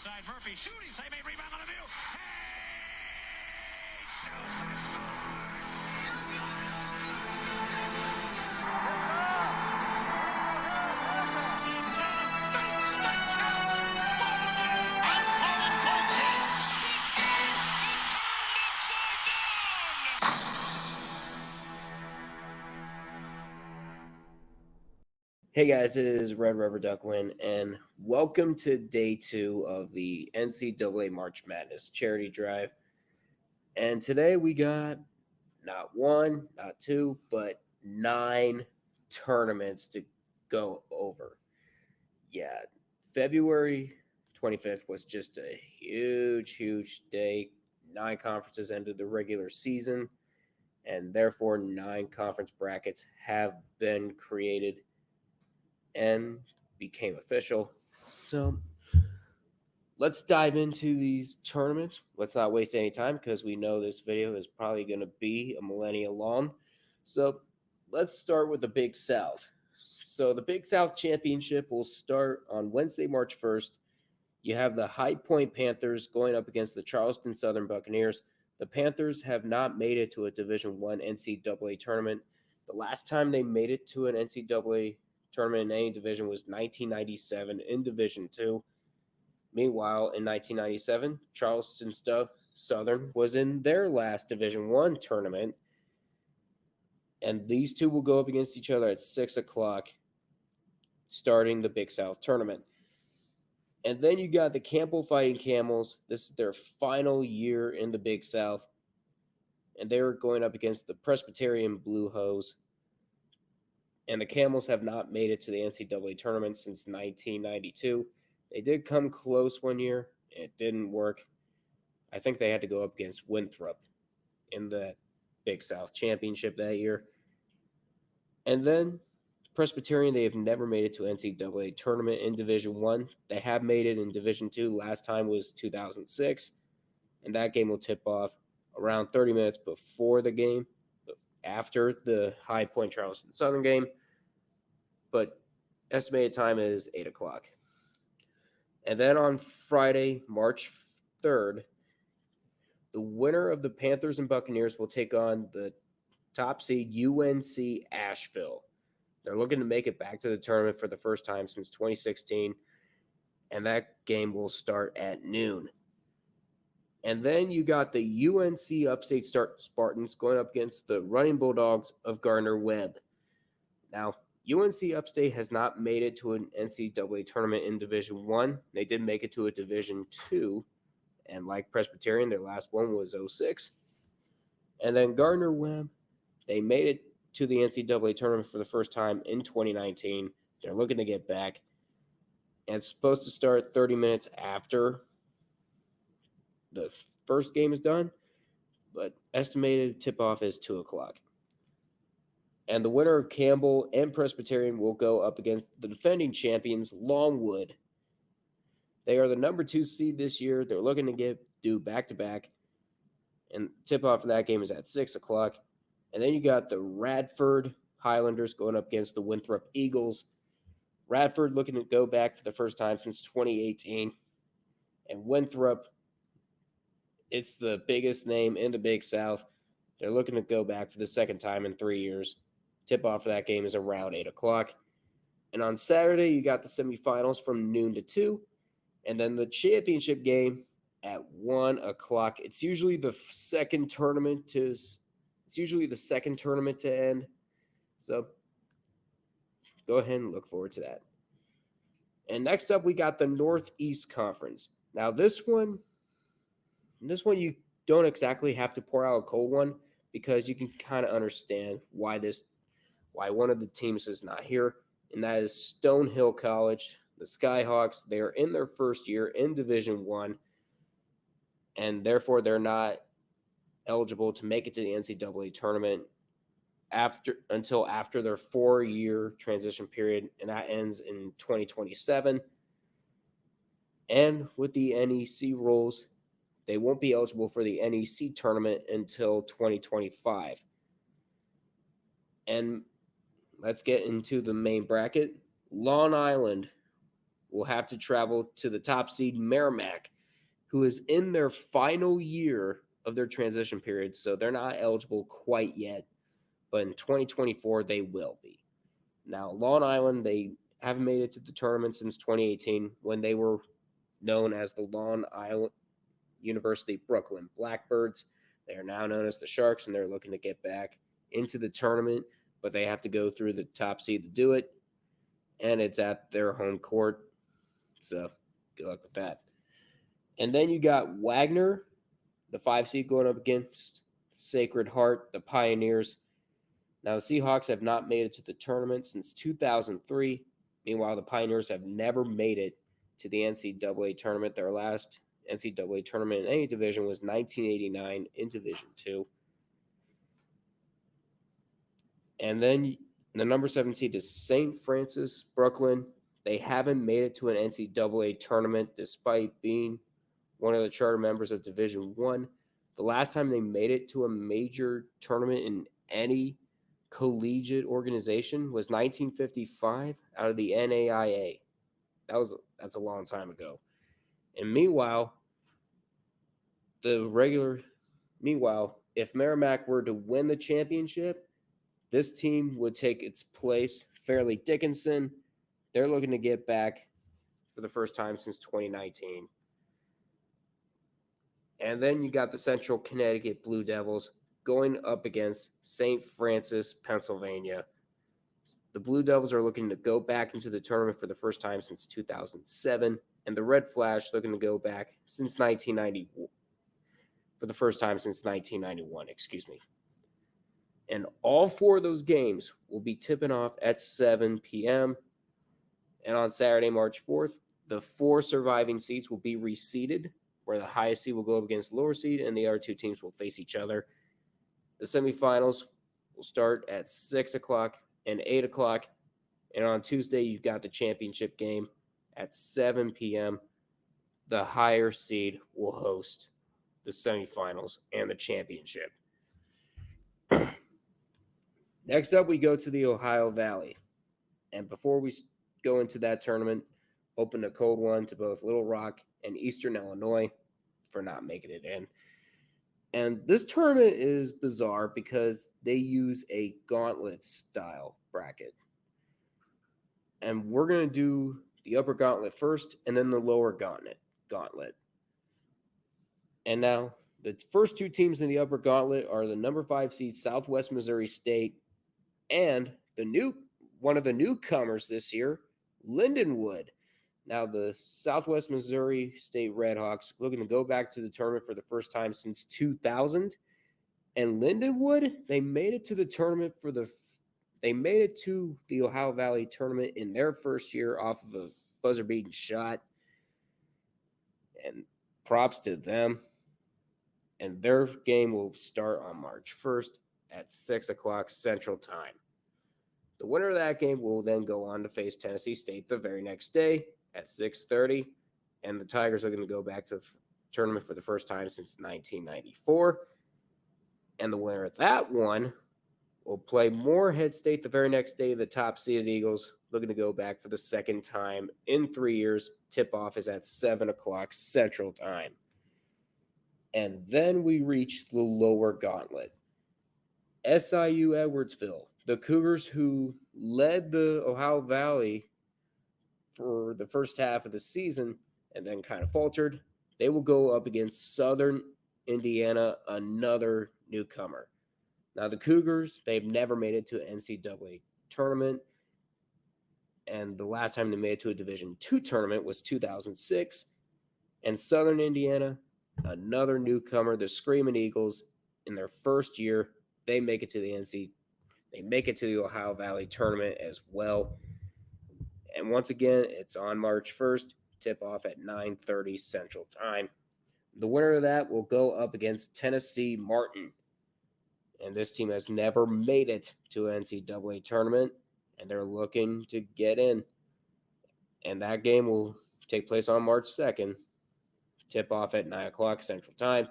side. Murphy shooting, save a rebound on the view. Hey guys, it is Red Rubber Duckwind, and welcome to day 2 of the NCAA March Madness Charity Drive. And today we got not one, not two, but 9 tournaments to go over. Yeah, February 25th was just a huge day. 9 conferences ended the regular season, and therefore 9 conference brackets have been created and became official. So let's dive into these tournaments. Let's not waste any time because we know this video is probably going to be a millennia long. So let's start with the Big South. So the Big South Championship will start on Wednesday, March 1st. You have the High Point Panthers going up against the Charleston Southern Buccaneers. The Panthers have not made it to a Division I NCAA tournament. The last time they made it to an NCAA tournament in any division was 1997 in Division II. Meanwhile, in 1997, Charleston Southern was in their last Division I tournament, and these two will go up against each other at 6 o'clock, starting the Big South tournament. And then you got the Campbell Fighting Camels. This is their final year in the Big South, and they're going up against the Presbyterian Blue Hose. And the Camels have not made it to the NCAA tournament since 1992. They did come close one year. It didn't work. I think they had to go up against Winthrop in the Big South Championship that year. And then Presbyterian, they have never made it to NCAA tournament in Division I. They have made it in Division II. Last time was 2006. And that game will tip off around 30 minutes before the game, after the High Point Charleston Southern game. But estimated time is 8 o'clock. And then on Friday, March 3rd, the winner of the Panthers and Buccaneers will take on the top seed UNC Asheville. They're looking to make it back to the tournament for the first time since 2016, and that game will start at noon. And then you got the UNC Upstate Spartans going up against the Running Bulldogs of Gardner-Webb. Now, UNC Upstate has not made it to an NCAA tournament in Division I. They did make it to a Division II, and like Presbyterian, their last one was 06. And then Gardner-Webb, they made it to the NCAA tournament for the first time in 2019. They're looking to get back, and it's supposed to start 30 minutes after the first game is done, but estimated tip-off is 2 o'clock. And the winner of Campbell and Presbyterian will go up against the defending champions, Longwood. They are the number 2 seed this year. They're looking to do back-to-back, and tip-off for that game is at 6 o'clock. And then you got the Radford Highlanders going up against the Winthrop Eagles. Radford looking to go back for the first time since 2018. And Winthrop, it's the biggest name in the Big South. They're looking to go back for the second time in 3 years. Tip-off for that game is around 8 o'clock. And on Saturday, you got the semifinals from noon to 2. And then the championship game at 1 o'clock. It's usually the second tournament to end. So go ahead and look forward to that. And next up, we got the Northeast Conference. Now, this one you don't exactly have to pour out a cold one because you can kind of understand why one of the teams is not here, and that is Stonehill College, the Skyhawks. They are in their first year in Division I, and therefore they're not eligible to make it to the NCAA tournament until after their 4-year transition period, and that ends in 2027. And with the NEC rules, they won't be eligible for the NEC tournament until 2025. And let's get into the main bracket. Long Island will have to travel to the top seed Merrimack, who is in their final year of their transition period. So they're not eligible quite yet, but in 2024, they will be. Now, Long Island, they haven't made it to the tournament since 2018 when they were known as the Long Island University Brooklyn Blackbirds. They are now known as the Sharks, and they're looking to get back into the tournament, but they have to go through the top seed to do it, and it's at their home court. So good luck with that. And then you got Wagner, the 5 seed, going up against Sacred Heart, the Pioneers. Now, the Seahawks have not made it to the tournament since 2003. Meanwhile, the Pioneers have never made it to the NCAA tournament. Their last NCAA tournament in any division was 1989 in Division II. And then the number 7 seed is St. Francis, Brooklyn. They haven't made it to an NCAA tournament despite being one of the charter members of Division I. The last time they made it to a major tournament in any collegiate organization was 1955 out of the NAIA. That's a long time ago. And meanwhile, if Merrimack were to win the championship, this team would take its place. Fairleigh Dickinson, they're looking to get back for the first time since 2019. And then you got the Central Connecticut Blue Devils going up against St. Francis, Pennsylvania. The Blue Devils are looking to go back into the tournament for the first time since 2007, and the Red Flash looking to go back since 1990 for the first time since 1991, And all 4 of those games will be tipping off at 7 p.m. And on Saturday, March 4th, the 4 surviving seeds will be reseeded, where the highest seed will go up against the lower seed, and the other 2 teams will face each other. The semifinals will start at 6 o'clock and 8 o'clock. And on Tuesday, you've got the championship game at 7 p.m. The higher seed will host the semifinals and the championship. Next up, we go to the Ohio Valley. And before we go into that tournament, open a cold one to both Little Rock and Eastern Illinois for not making it in. And this tournament is bizarre because they use a gauntlet style bracket. And we're going to do the upper gauntlet first and then the lower gauntlet. And now the first 2 teams in the upper gauntlet are the number 5 seed Southwest Missouri State and one of the newcomers this year, Lindenwood. Now, the Southwest Missouri State Redhawks looking to go back to the tournament for the first time since 2000. And Lindenwood, they made it to the tournament they made it to the Ohio Valley tournament in their first year off of a buzzer-beating shot. And props to them. And their game will start on March 1st at 6 o'clock Central Time. The winner of that game will then go on to face Tennessee State the very next day at 6:30, and the Tigers are going to go back to the tournament for the first time since 1994. And the winner of that one will play Morehead State the very next day. The top-seeded Eagles looking to go back for the second time in 3 years. Tip-off is at 7 o'clock Central Time. And then we reach the lower gauntlet. SIU Edwardsville, the Cougars who led the Ohio Valley for the first half of the season and then kind of faltered, they will go up against Southern Indiana, another newcomer. Now, the Cougars, they've never made it to an NCAA tournament, and the last time they made it to a Division II tournament was 2006. And Southern Indiana, another newcomer, the Screaming Eagles, in their first year, they make it to the Ohio Valley tournament as well. And once again, it's on March 1st, tip-off at 9:30 Central Time. The winner of that will go up against Tennessee Martin. And this team has never made it to an NCAA tournament, and they're looking to get in. And that game will take place on March 2nd, tip-off at 9 o'clock Central Time.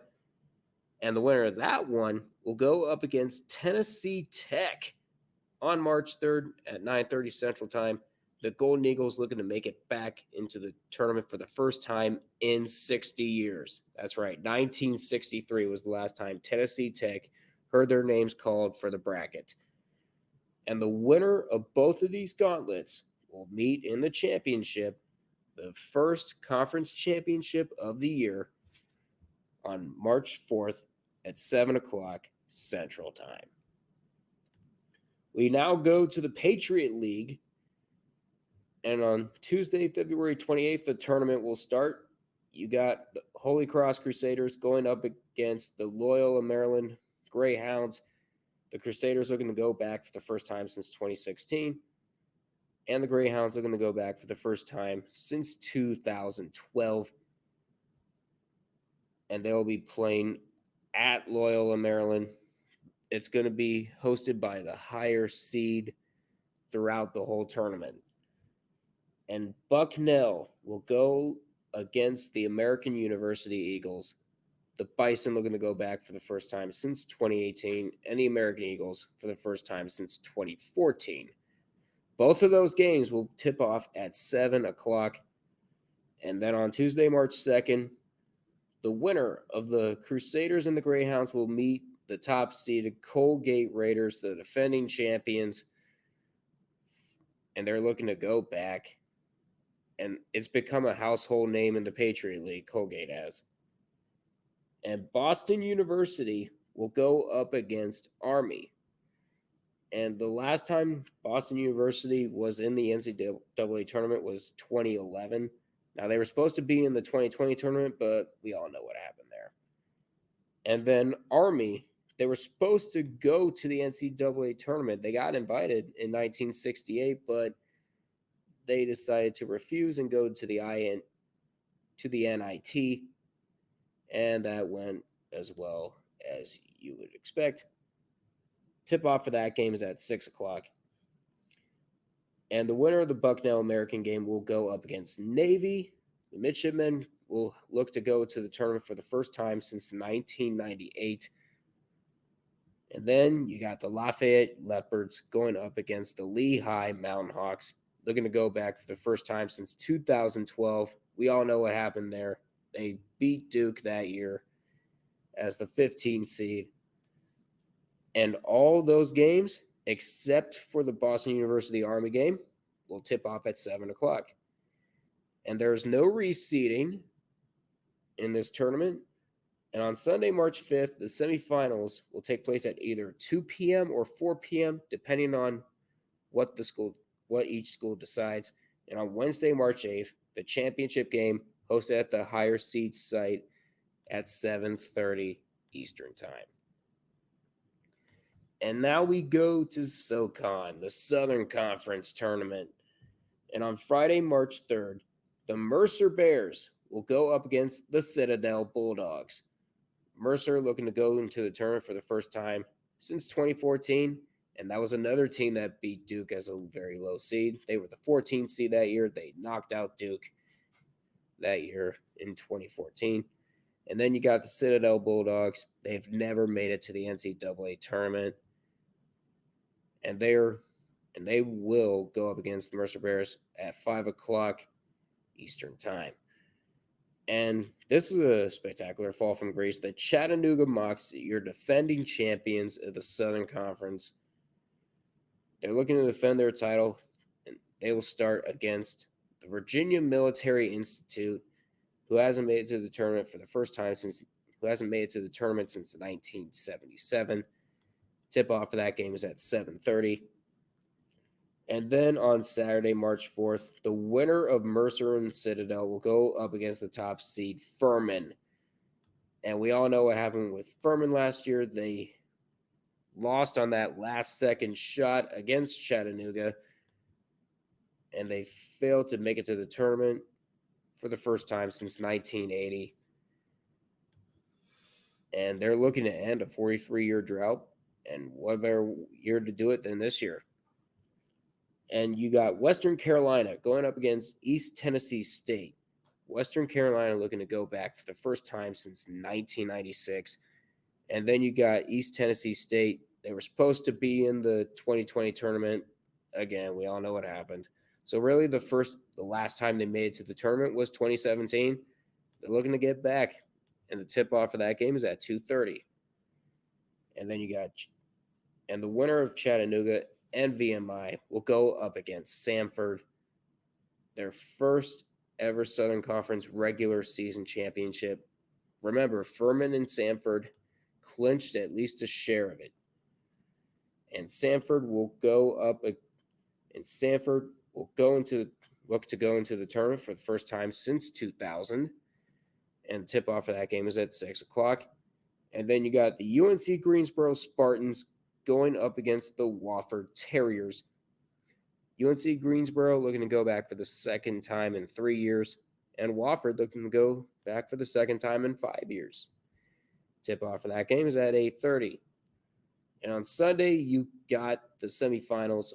And the winner of that one will go up against Tennessee Tech on March 3rd at 9:30 Central Time. the Golden Eagles looking to make it back into the tournament for the first time in 60 years. That's right. 1963 was the last time Tennessee Tech heard their names called for the bracket. And the winner of both of these gauntlets will meet in the championship, the first conference championship of the year, on March 4th at 7 o'clock Central Time. We now go to the Patriot League. And on Tuesday, February 28th, the tournament will start. You got the Holy Cross Crusaders going up against the Loyola Maryland Greyhounds. The Crusaders looking to go back for the first time since 2016. And the Greyhounds looking to go back for the first time since 2012. And they'll be playing at Loyola Maryland. It's going to be hosted by the higher seed throughout the whole tournament. And Bucknell will go against the American University Eagles. The Bison looking to go back for the first time since 2018, and the American Eagles for the first time since 2014. Both of those games will tip off at 7 o'clock. And then on Tuesday, March 2nd, the winner of the Crusaders and the Greyhounds will meet the top-seeded Colgate Raiders, the defending champions. And they're looking to go back. And it's become a household name in the Patriot League, Colgate has. And Boston University will go up against Army. And the last time Boston University was in the NCAA tournament was 2011. Now, they were supposed to be in the 2020 tournament, but we all know what happened there. And then Army, they were supposed to go to the NCAA tournament. They got invited in 1968, but they decided to refuse and go to the NIT, and that went as well as you would expect. Tip-off for that game is at 6 o'clock. And the winner of the Bucknell American game will go up against Navy. The Midshipmen will look to go to the tournament for the first time since 1998. And then you got the Lafayette Leopards going up against the Lehigh Mountain Hawks, looking to go back for the first time since 2012. We all know what happened there. They beat Duke that year as the 15 seed. And all those games, except for the Boston University Army game, will tip off at 7 o'clock. And there's no reseeding in this tournament. And on Sunday, March 5th, the semifinals will take place at either 2 p.m. or 4 p.m., depending on what each school decides. And on Wednesday, March 8th, the championship game hosted at the higher seed site at 7:30 Eastern Time. And now we go to SoCon, the Southern Conference Tournament. And on Friday, March 3rd, the Mercer Bears will go up against the Citadel Bulldogs. Mercer looking to go into the tournament for the first time since 2014. And that was another team that beat Duke as a very low seed. They were the 14th seed that year. They knocked out Duke that year in 2014. And then you got the Citadel Bulldogs. They've never made it to the NCAA tournament. And they will go up against the Mercer Bears at 5 o'clock Eastern Time. And this is a spectacular fall from grace. The Chattanooga Mocs, your defending champions of the Southern Conference. They're looking to defend their title, and they will start against the Virginia Military Institute, who hasn't made it to the tournament since 1977. Tip-off for that game is at 7:30. And then on Saturday, March 4th, the winner of Mercer and Citadel will go up against the top seed, Furman. And we all know what happened with Furman last year. They lost on that last-second shot against Chattanooga, and they failed to make it to the tournament for the first time since 1980. And they're looking to end a 43-year drought, and what better year to do it than this year? And you got Western Carolina going up against East Tennessee State. Western Carolina looking to go back for the first time since 1996. And then you got East Tennessee State. They were supposed to be in the 2020 tournament. Again, we all know what happened. So really, the last time they made it to the tournament was 2017. They're looking to get back, and the tip off for that game is at 2:30. And then the winner of Chattanooga and VMI will go up against Samford, their first ever Southern Conference regular season championship. Remember, Furman and Samford clinched at least a share of it. And Samford will look to go into the tournament for the first time since 2000. And tip off for that game is at 6 o'clock. And then you got the UNC Greensboro Spartans going up against the Wofford Terriers. UNC Greensboro looking to go back for the second time in 3 years, and Wofford looking to go back for the second time in 5 years. Tip off for that game is at 8:30. And on Sunday, you got the semifinals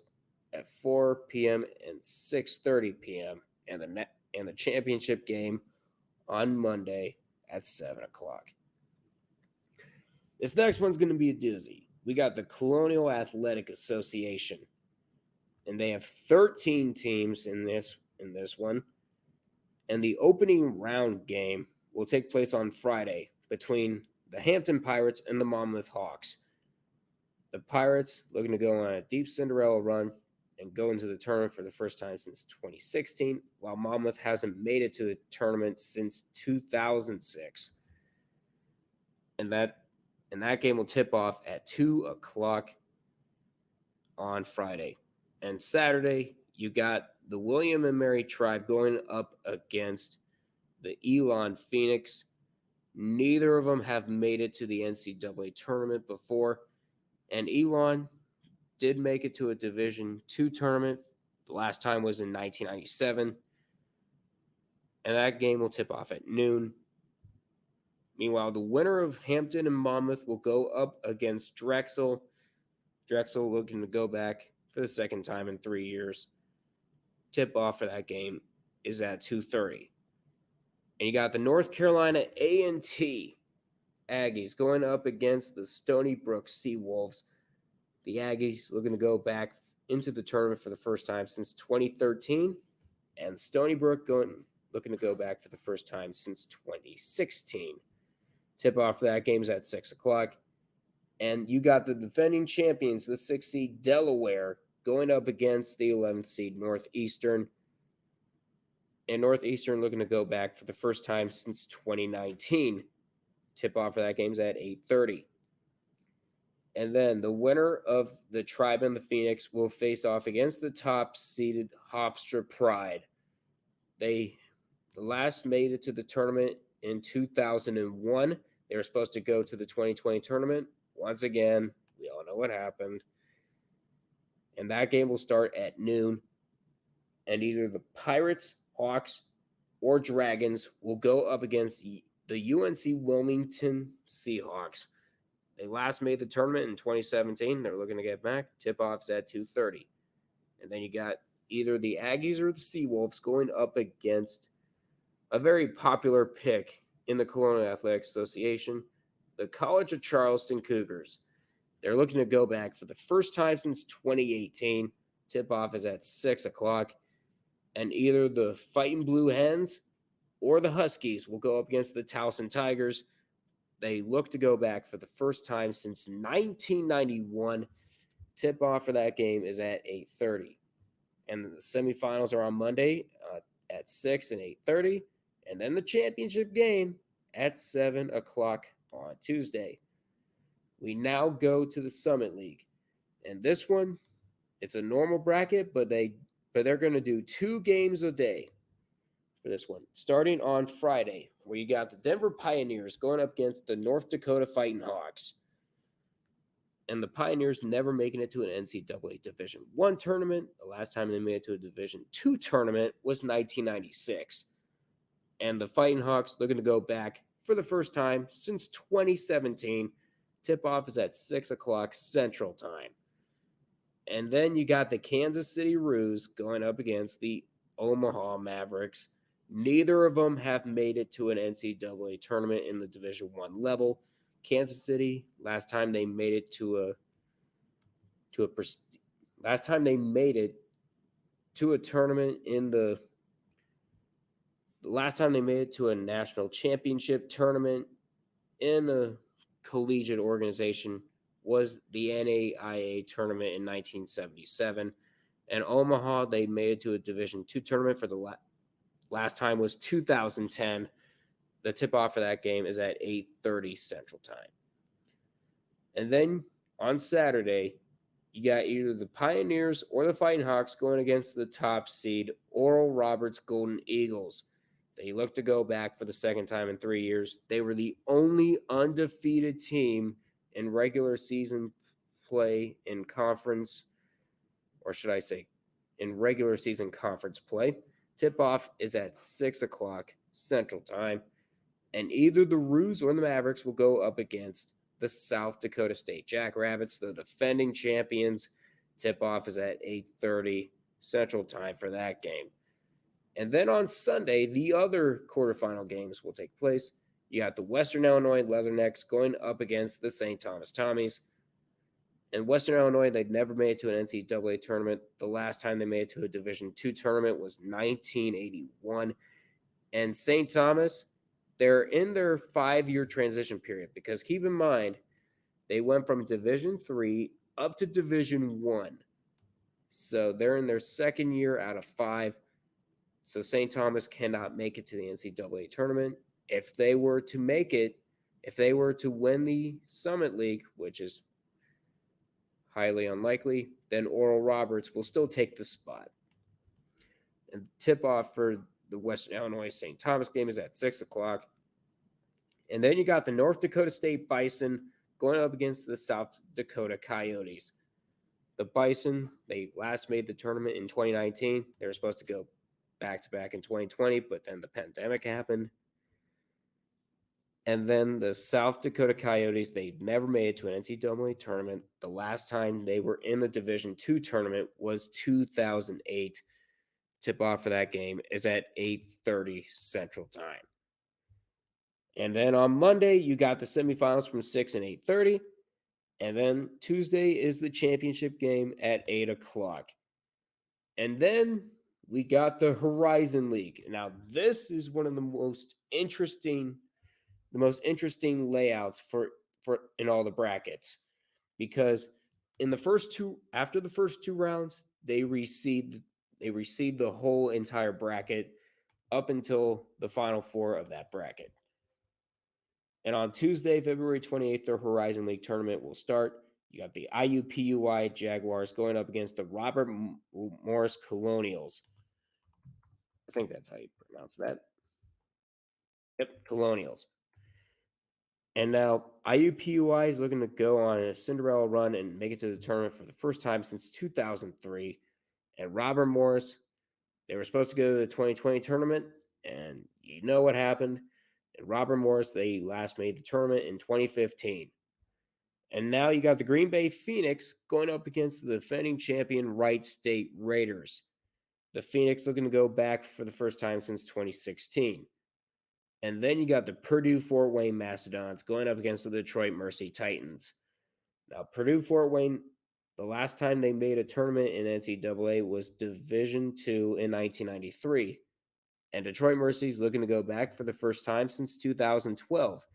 at 4 p.m. and 6:30 p.m. and the championship game on Monday at 7 o'clock. This next one's going to be a doozy. We got the Colonial Athletic Association, and they have 13 teams in this one. And the opening round game will take place on Friday between the Hampton Pirates and the Monmouth Hawks. The Pirates looking to go on a deep Cinderella run and go into the tournament for the first time since 2016, while Monmouth hasn't made it to the tournament since 2006. And that game will tip off at 2 o'clock on Friday. And Saturday, you got the William and Mary Tribe going up against the Elon Phoenix. Neither of them have made it to the NCAA tournament before. And Elon did make it to a Division II tournament. The last time was in 1997. And that game will tip off at noon. Meanwhile, the winner of Hampton and Monmouth will go up against Drexel. Drexel looking to go back for the second time in 3 years. Tip off for that game is at 2:30. And you got the North Carolina A&T Aggies going up against the Stony Brook Seawolves. The Aggies looking to go back into the tournament for the first time since 2013, and Stony Brook looking to go back for the first time since 2016. Tip off for that game is at 6 o'clock. And you got the defending champions, the 6th seed Delaware, going up against the 11th seed Northeastern. And Northeastern looking to go back for the first time since 2019. Tip off for that game is at 8:30. And then the winner of the Tribe and the Phoenix will face off against the top-seeded Hofstra Pride. They last made it to the tournament in 2001. They were supposed to go to the 2020 tournament. Once again, we all know what happened. And that game will start at noon. And either the Pirates, Hawks, or Dragons will go up against the UNC Wilmington Seahawks. They last made the tournament in 2017. They're looking to get back. Tip-off's at 2:30. And then you got either the Aggies or the Seawolves going up against a very popular pick in the Colonial Athletic Association, the College of Charleston Cougars. They're looking to go back for the first time since 2018. Tip-off is at 6 o'clock. And either the Fighting Blue Hens or the Huskies will go up against the Towson Tigers. They look to go back for the first time since 1991. Tip-off for that game is at 8:30. And the semifinals are on Monday at 6 and 8:30. And then the championship game at 7 o'clock on Tuesday. We now go to the Summit League. And this one, it's a normal bracket, but they're going to do 2 games a day for this one. Starting on Friday, where you got the Denver Pioneers going up against the North Dakota Fighting Hawks. And the Pioneers never making it to an NCAA Division I tournament. The last time they made it to a Division II tournament was 1996. And the Fighting Hawks looking to go back for the first time since 2017. Tip-off is at 6 o'clock Central Time. And then you got the Kansas City Roos going up against the Omaha Mavericks. Neither of them have made it to an NCAA tournament in the Division I level. Kansas City, last time they made it to to a tournament in the last time they made it to a national championship tournament in a collegiate organization was the NAIA tournament in 1977. And Omaha, they made it to a Division II tournament for the last time was 2010. The tip-off for that game is at 8:30 Central Time. And then on Saturday, you got either the Pioneers or the Fighting Hawks going against the top seed Oral Roberts Golden Eagles. They look to go back for the second time in 3 years. They were the only undefeated team in regular season play in conference, or should I say, in regular season conference play. Tip-off is at 6 o'clock Central Time, and either the Roos or the Mavericks will go up against the South Dakota State Jackrabbits, the defending champions. Tip-off is at 8:30 Central Time for that game. And then on Sunday, the other quarterfinal games will take place. You got the Western Illinois Leathernecks going up against the St. Thomas Tommies. In Western Illinois, they'd never made it to an NCAA tournament. The last time they made it to a Division II tournament was 1981. And St. Thomas, they're in their 5-year transition period because keep in mind, they went from Division III up to Division I. So they're in their second year out of 5. So St. Thomas cannot make it to the NCAA tournament. If they were to make it, if they were to win the Summit League, which is highly unlikely, then Oral Roberts will still take the spot. And the tip-off for the Western Illinois St. Thomas game is at 6 o'clock. And then you got the North Dakota State Bison going up against the South Dakota Coyotes. The Bison, they last made the tournament in 2019. They were supposed to go back-to-back in 2020, but then the pandemic happened. And then the South Dakota Coyotes, they've never made it to an NCAA tournament. The last time they were in the Division II tournament was 2008. Tip-off for that game is at 8:30 Central Time. And then on Monday, you got the semifinals from 6 and 8:30. And then Tuesday is the championship game at 8 o'clock. And then we got the Horizon League. Now, this is one of the most interesting layouts for in all the brackets, because in the first two, after the first 2 rounds, they reseed the whole entire bracket up until the final 4 of that bracket. And on Tuesday, February 28th, the Horizon League tournament will start. You got the IUPUI Jaguars going up against the Robert Morris Colonials. I think that's how you pronounce that. Yep, Colonials. And now IUPUI is looking to go on a Cinderella run and make it to the tournament for the first time since 2003. And Robert Morris, they were supposed to go to the 2020 tournament, and you know what happened. And Robert Morris, they last made the tournament in 2015. And now you got the Green Bay Phoenix going up against the defending champion Wright State Raiders. The Phoenix looking to go back for the first time since 2016. And then you got the Purdue Fort Wayne Mastodons going up against the Detroit Mercy Titans. Now, Purdue Fort Wayne, the last time they made a tournament in NCAA was Division II in 1993. And Detroit Mercy is looking to go back for the first time since 2012.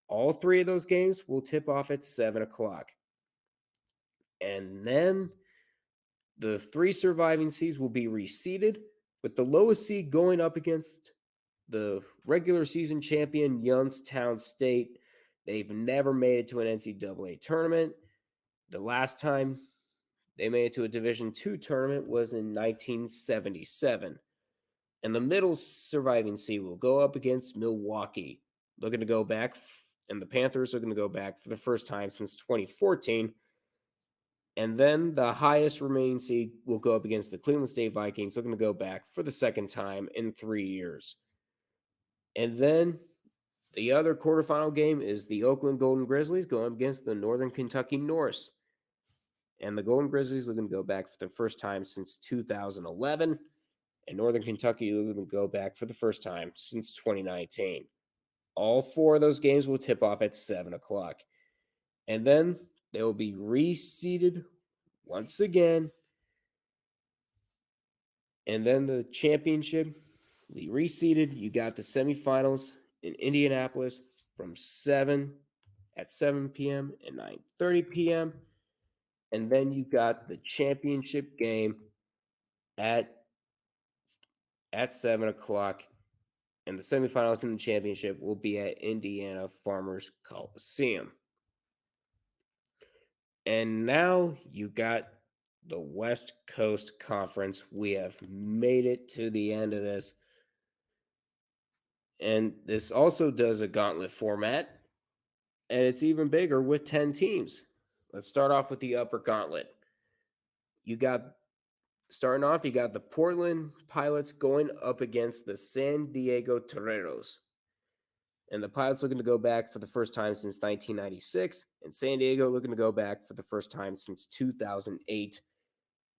All 3 of those games will tip off at 7 o'clock. And then the 3 surviving seeds will be reseeded, with the lowest seed going up against the regular season champion Youngstown State. They've never made it to an NCAA tournament. The last time they made it to a Division II tournament was in 1977. And the middle surviving seed will go up against Milwaukee, looking to go back, and the Panthers are going to go back for the first time since 2014. And then the highest remaining seed will go up against the Cleveland State Vikings, looking to go back for the second time in 3 years. And then the other quarterfinal game is the Oakland Golden Grizzlies going up against the Northern Kentucky Norse. And the Golden Grizzlies looking to go back for the first time since 2011. And Northern Kentucky looking to go back for the first time since 2019. All 4 of those games will tip off at 7 o'clock. And then they will be reseeded once again And then the championship will be reseeded. You got the semifinals in Indianapolis from 7 p.m. and 9:30 p.m. And then you got the championship game at 7 o'clock. And the semifinals and the championship will be at Indiana Farmers Coliseum. And now you got the West Coast Conference. We have made it to the end of this. And this also does a gauntlet format. And it's even bigger with 10 teams. Let's start off with the upper gauntlet. Starting off, you got the Portland Pilots going up against the San Diego Toreros. And the Pilots looking to go back for the first time since 1996, and San Diego looking to go back for the first time since 2008.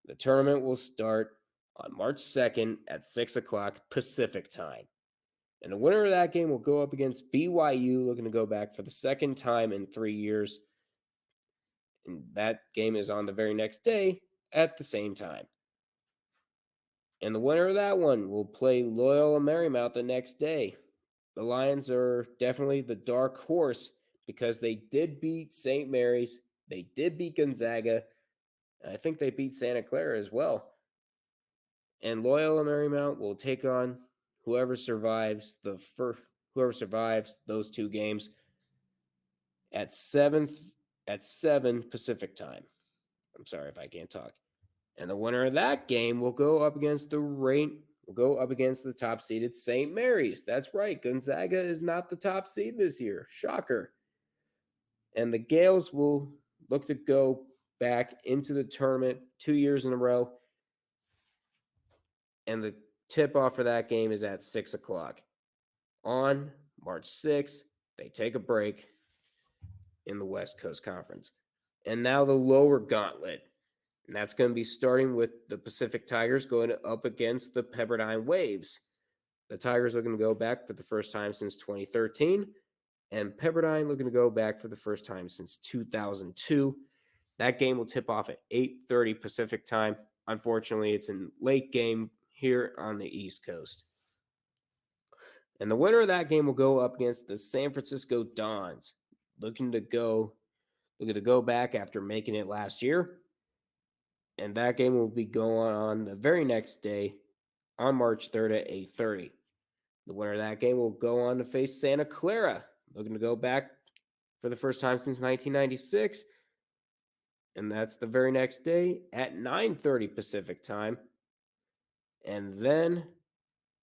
The tournament will start on March 2nd at 6 o'clock Pacific time. And the winner of that game will go up against BYU, looking to go back for the second time in 3 years. And that game is on the very next day at the same time. And the winner of that one will play Loyola Marymount the next day. The Lions are definitely the dark horse because they did beat St. Mary's, they did beat Gonzaga, and I think they beat Santa Clara as well. And Loyola Marymount will take on whoever survives those two games at 7 Pacific time. I'm sorry if I can't talk. And the winner of that game will go up against the top seeded St. Mary's. That's right. Gonzaga is not the top seed this year. Shocker. And the Gales will look to go back into the tournament 2 years in a row. And the tip-off for that game is at 6 o'clock. On March 6th, they take a break in the West Coast Conference. And now the lower gauntlet. And that's going to be starting with the Pacific Tigers going up against the Pepperdine Waves. The Tigers looking to go back for the first time since 2013, and Pepperdine looking to go back for the first time since 2002. That game will tip off at 8:30 Pacific time. Unfortunately, it's a late game here on the East Coast. And the winner of that game will go up against the San Francisco Dons, looking to go back after making it last year. And that game will be going on the very next day on March 3rd at 8:30. The winner of that game will go on to face Santa Clara, looking to go back for the first time since 1996. And that's the very next day at 9:30 Pacific time. And then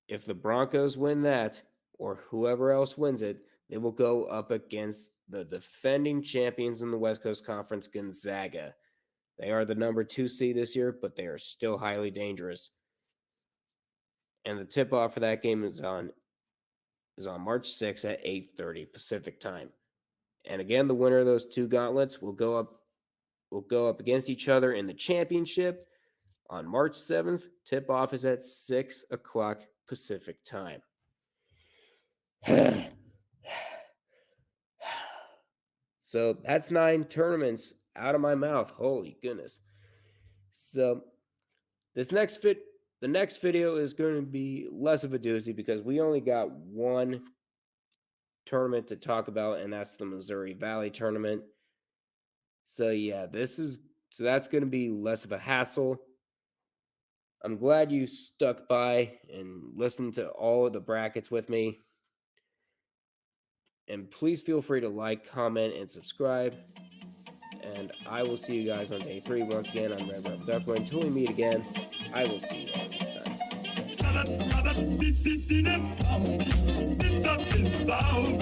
if the Broncos win that, or whoever else wins it, they will go up against the defending champions in the West Coast Conference, Gonzaga. They are the number 2 seed this year, but they are still highly dangerous. And the tip-off for that game is on March 6th at 8:30 Pacific time. And again, the winner of those two gauntlets will go up against each other in the championship on March 7th. Tip-off is at 6 o'clock Pacific time. So that's 9 tournaments out of my mouth. Holy goodness. So the next video is going to be less of a doozy because we only got one tournament to talk about, and that's the Missouri Valley tournament. So yeah, that's going to be less of a hassle. I'm glad you stuck by and listened to all of the brackets with me. And please feel free to like, comment, and subscribe. And I will see you guys on day 3. Once again, I'm Red Rubber Duckling. Until we meet again, I will see you all next time.